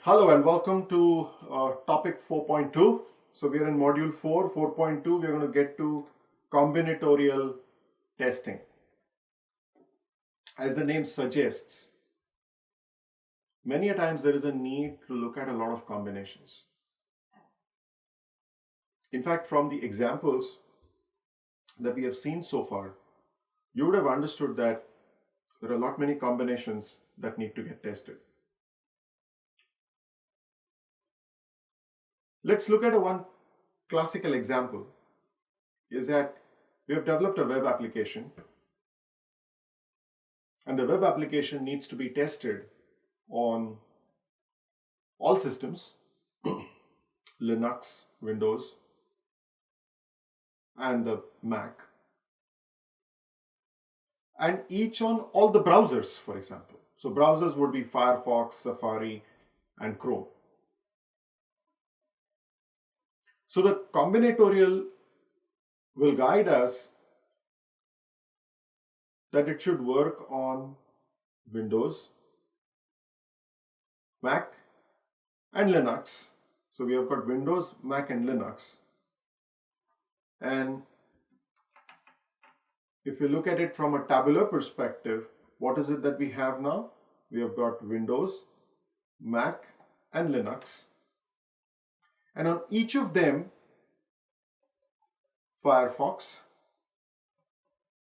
Hello and welcome to topic 4.2. So we are in module 4, 4.2. We're going to get to combinatorial testing. As the name suggests, many a times there is a need to look at a lot of combinations. In fact, from the examples that we have seen so far, you would have understood that there are a lot many combinations that need to get tested. Let's look at one classical example is that we have developed a web application and the web application needs to be tested on all systems, Linux, Windows, and the Mac, and each on all the browsers, for example. So browsers would be Firefox, Safari, and Chrome. So the combinatorial will guide us that it should work on Windows, Mac, and Linux. So we have got Windows, Mac, and Linux. And if you look at it from a tabular perspective, what is it that we have now? We have got Windows, Mac, and Linux. And on each of them, Firefox,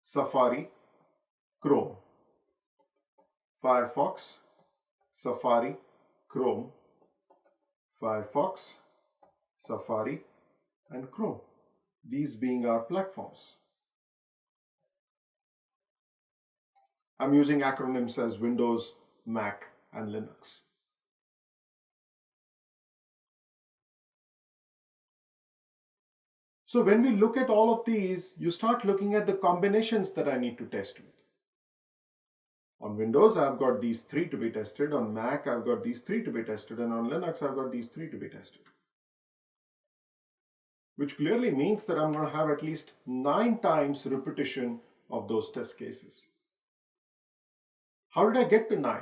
Safari, Chrome. Firefox, Safari, Chrome. Firefox, Safari, and Chrome. These being our platforms. I'm using acronyms as Windows, Mac, and Linux. So when we look at all of these, you start looking at the combinations that I need to test with. On Windows, I've got these three to be tested. On Mac, I've got these three to be tested. And on Linux, I've got these three to be tested. Which clearly means that I'm going to have at least 9 times repetition of those test cases. How did I get to 9?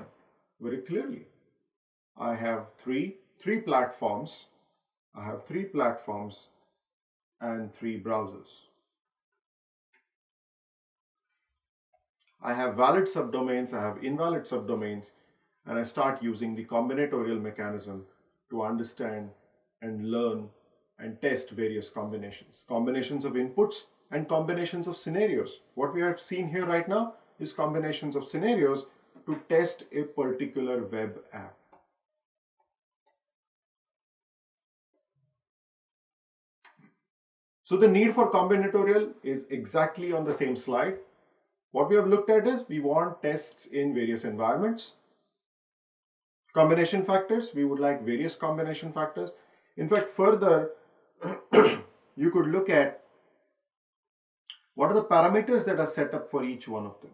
Very clearly. I have three platforms. I have 3 platforms and 3 browsers. I have valid subdomains, I have invalid subdomains, and I start using the combinatorial mechanism to understand and learn and test various combinations. Combinations of inputs and combinations of scenarios. What we have seen here right now is combinations of scenarios to test a particular web app. So the need for combinatorial is exactly on the same slide. What we have looked at is we want tests in various environments. Combination factors, we would like various combination factors. In fact, further, you could look at what are the parameters that are set up for each one of them.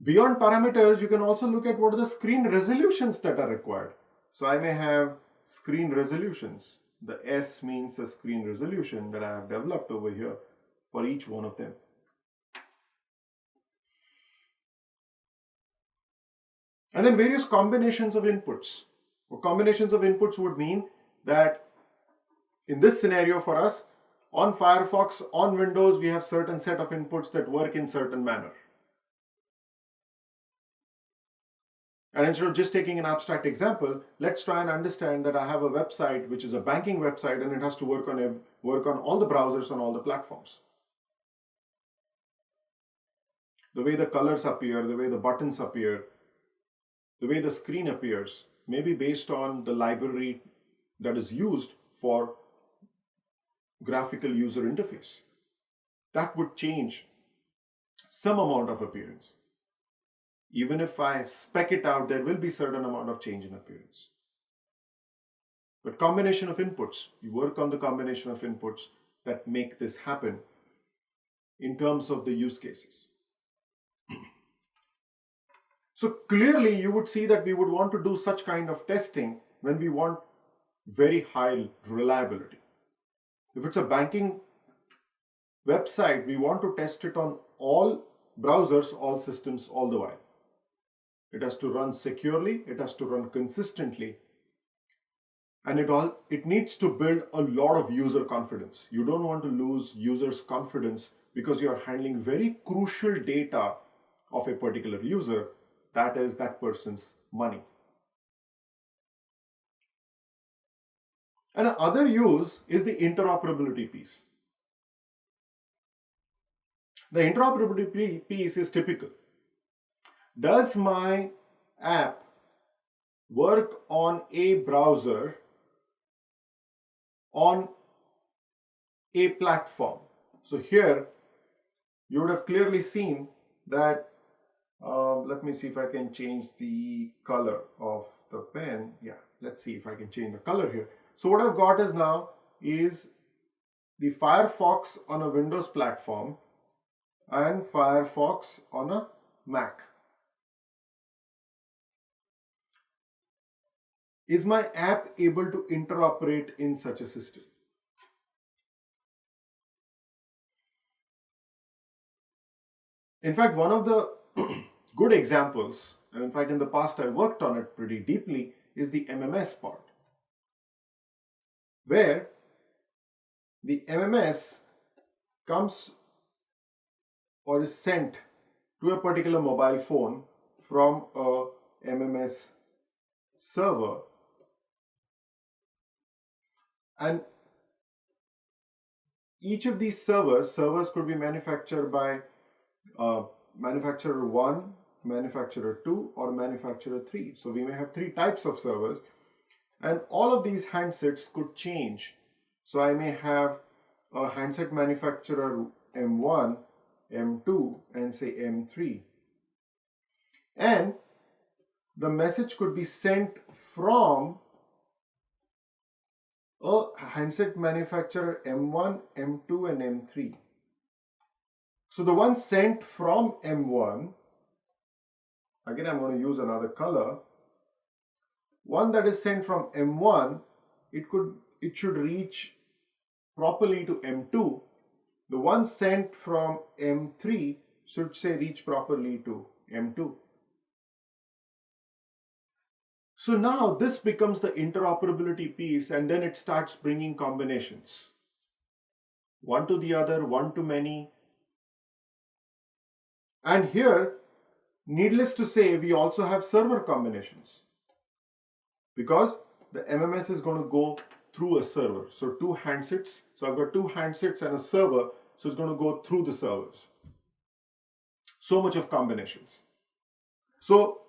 Beyond parameters, you can also look at what are the screen resolutions that are required. So I may have screen resolutions. The S means the screen resolution that I have developed over here for each one of them. And then various combinations of inputs. Well, combinations of inputs would mean that in this scenario for us, on Firefox, on Windows, we have certain set of inputs that work in certain manner. And instead of just taking an abstract example, let's try and understand that I have a website which is a banking website and it has to work on all the browsers on all the platforms. The way the colors appear, the way the buttons appear, the way the screen appears may be based on the library that is used for graphical user interface. That would change some amount of appearance. Even if I spec it out, there will be certain amount of change in appearance. But combination of inputs, you work on the combination of inputs that make this happen in terms of the use cases. So clearly you would see that we would want to do such kind of testing when we want very high reliability. If it's a banking website, we want to test it on all browsers, all systems, all the while. It has to run securely, it has to run consistently, and it needs to build a lot of user confidence. You don't want to lose users' confidence because you are handling very crucial data of a particular user, that is that person's money. And another use is the interoperability piece. The interoperability piece is typical. Does my app work on a browser on a platform? So here you would have clearly seen that, let me see if I can change the color of the pen. Yeah, let's see if I can change the color here. So what I've got is now is the Firefox on a Windows platform and Firefox on a Mac. Is my app able to interoperate in such a system? In fact, one of the good examples, and in fact in the past I worked on it pretty deeply, is the MMS part, where the MMS comes or is sent to a particular mobile phone from a MMS server, and each of these servers could be manufactured by manufacturer 1, manufacturer 2, or manufacturer 3. So we may have 3 types of servers, and all of these handsets could change. So I may have a handset manufacturer M1, M2, and say M3. And the message could be sent from a handset manufacturer M1, M2, and M3. So the one sent from M1, again I'm going to use another color, one that is sent from M1, it should reach properly to M2. The one sent from M3 should say reach properly to M2. So now this becomes the interoperability piece, and then it starts bringing combinations. One to the other, one to many. And here, needless to say, we also have server combinations, because the MMS is going to go through a server. So 2 handsets. So I've got 2 handsets and a server. So it's going to go through the servers. So much of combinations. So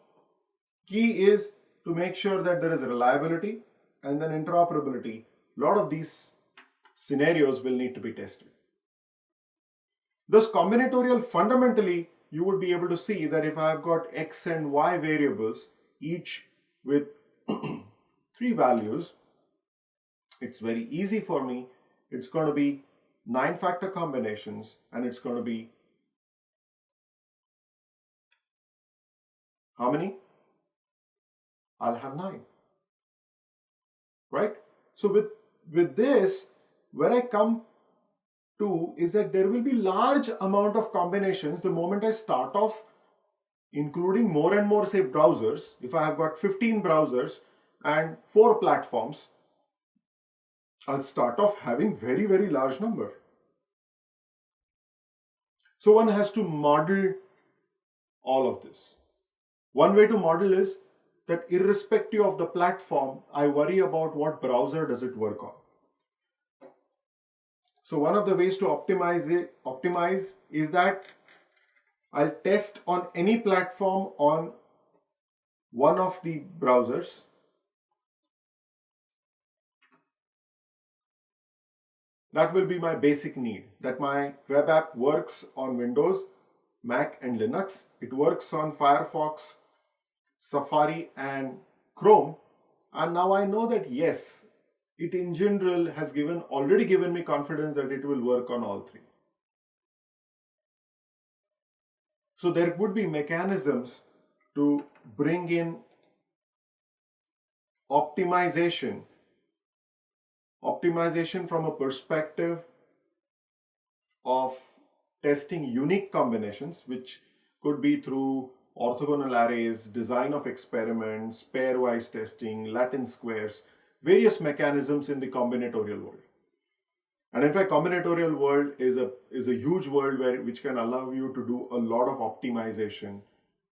key is to make sure that there is reliability and then interoperability. A lot of these scenarios will need to be tested. Thus, combinatorial, fundamentally, you would be able to see that if I have got X and Y variables, each with 3 values, it's very easy for me. It's going to be 9-factor combinations, and it's going to be how many? I'll have 9, right? So with this, where I come to is that there will be large amount of combinations the moment I start off including more and more, say, browsers. If I have got 15 browsers and 4 platforms, I'll start off having very, very large number. So one has to model all of this. One way to model is that irrespective of the platform, I worry about what browser does it work on. So one of the ways to optimize is that I'll test on any platform on one of the browsers. That will be my basic need, that my web app works on Windows, Mac, and Linux. It works on Firefox, Safari, and Chrome. And now I know that yes, it in general has already given me confidence that it will work on all 3. So there would be mechanisms to bring in optimization from a perspective of testing unique combinations, which could be through orthogonal arrays, design of experiments, pairwise testing, Latin squares, various mechanisms in the combinatorial world. And in fact, combinatorial world is a huge world which can allow you to do a lot of optimization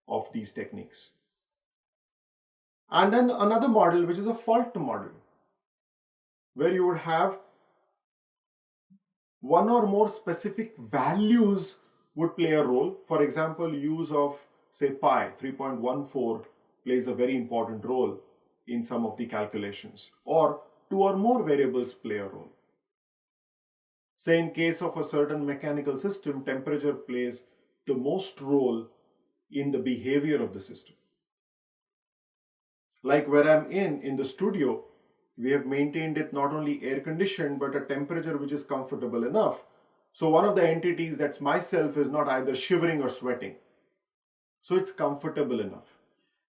of these techniques. And then another model, which is a fault model, where you would have one or more specific values would play a role. For example, use of say pi 3.14 plays a very important role in some of the calculations, or two or more variables play a role. Say in case of a certain mechanical system, temperature plays the most role in the behavior of the system. Like where I'm in the studio, we have maintained it not only air conditioned, but a temperature which is comfortable enough. So one of the entities, that's myself, is not either shivering or sweating. So it's comfortable enough.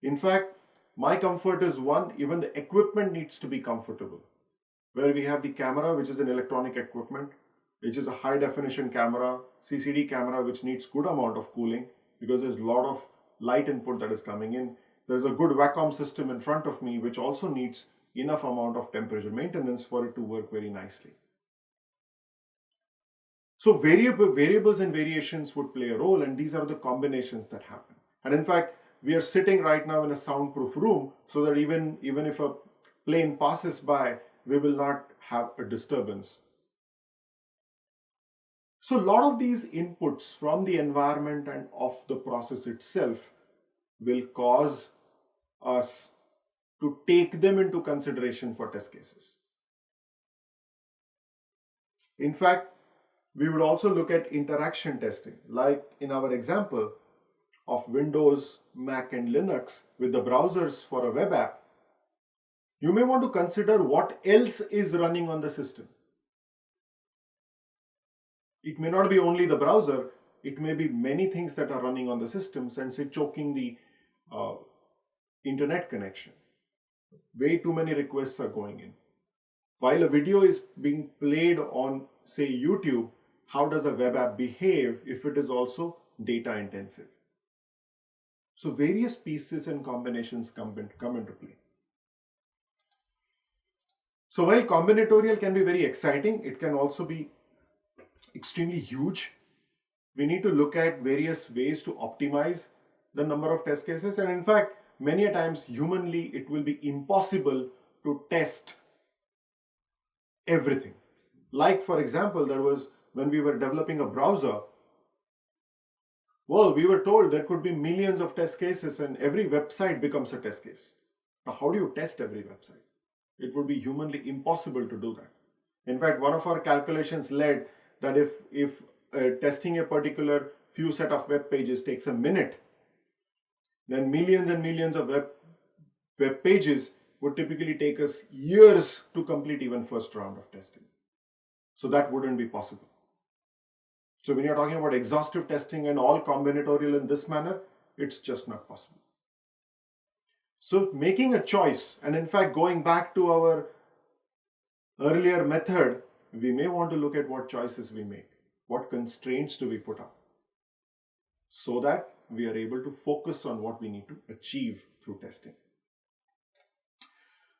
In fact, my comfort is one, even the equipment needs to be comfortable. Where we have the camera, which is an electronic equipment, which is a high definition camera, CCD camera, which needs good amount of cooling because there's a lot of light input that is coming in. There's a good Wacom system in front of me, which also needs enough amount of temperature maintenance for it to work very nicely. So variables and variations would play a role, and these are the combinations that happen. And in fact, we are sitting right now in a soundproof room so that even if a plane passes by, we will not have a disturbance. So a lot of these inputs from the environment and of the process itself will cause us to take them into consideration for test cases. In fact, we would also look at interaction testing, like in our example of Windows, Mac, and Linux with the browsers for a web app. You may want to consider what else is running on the system. It may not be only the browser, it may be many things that are running on the systems and say choking the internet connection. Way too many requests are going in. While a video is being played on, say, YouTube, how does a web app behave if it is also data intensive? So various pieces and combinations come into play. So while combinatorial can be very exciting, it can also be extremely huge. We need to look at various ways to optimize the number of test cases, and in fact, many a times humanly it will be impossible to test everything. Like for example, there was when we were developing a browser, well, we were told there could be millions of test cases and every website becomes a test case. Now, how do you test every website? It would be humanly impossible to do that. In fact, one of our calculations led that if testing a particular few set of web pages takes a minute, then millions and millions of web pages would typically take us years to complete even first round of testing. So that wouldn't be possible. So when you're talking about exhaustive testing and all combinatorial in this manner, it's just not possible. So making a choice, and in fact going back to our earlier method, we may want to look at what choices we make, what constraints do we put up, so that we are able to focus on what we need to achieve through testing.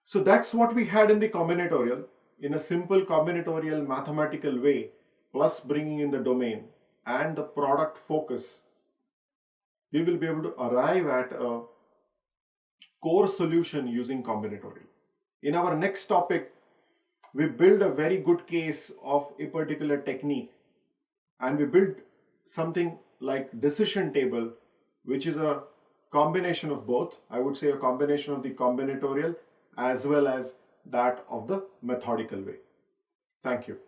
So that's what we had in the combinatorial, in a simple combinatorial mathematical way, plus bringing in the domain and the product focus. We will be able to arrive at a core solution using combinatorial. In our next topic, we build a very good case of a particular technique, and we build something like decision table, which is a combination of both. I would say a combination of the combinatorial as well as that of the methodical way. Thank you.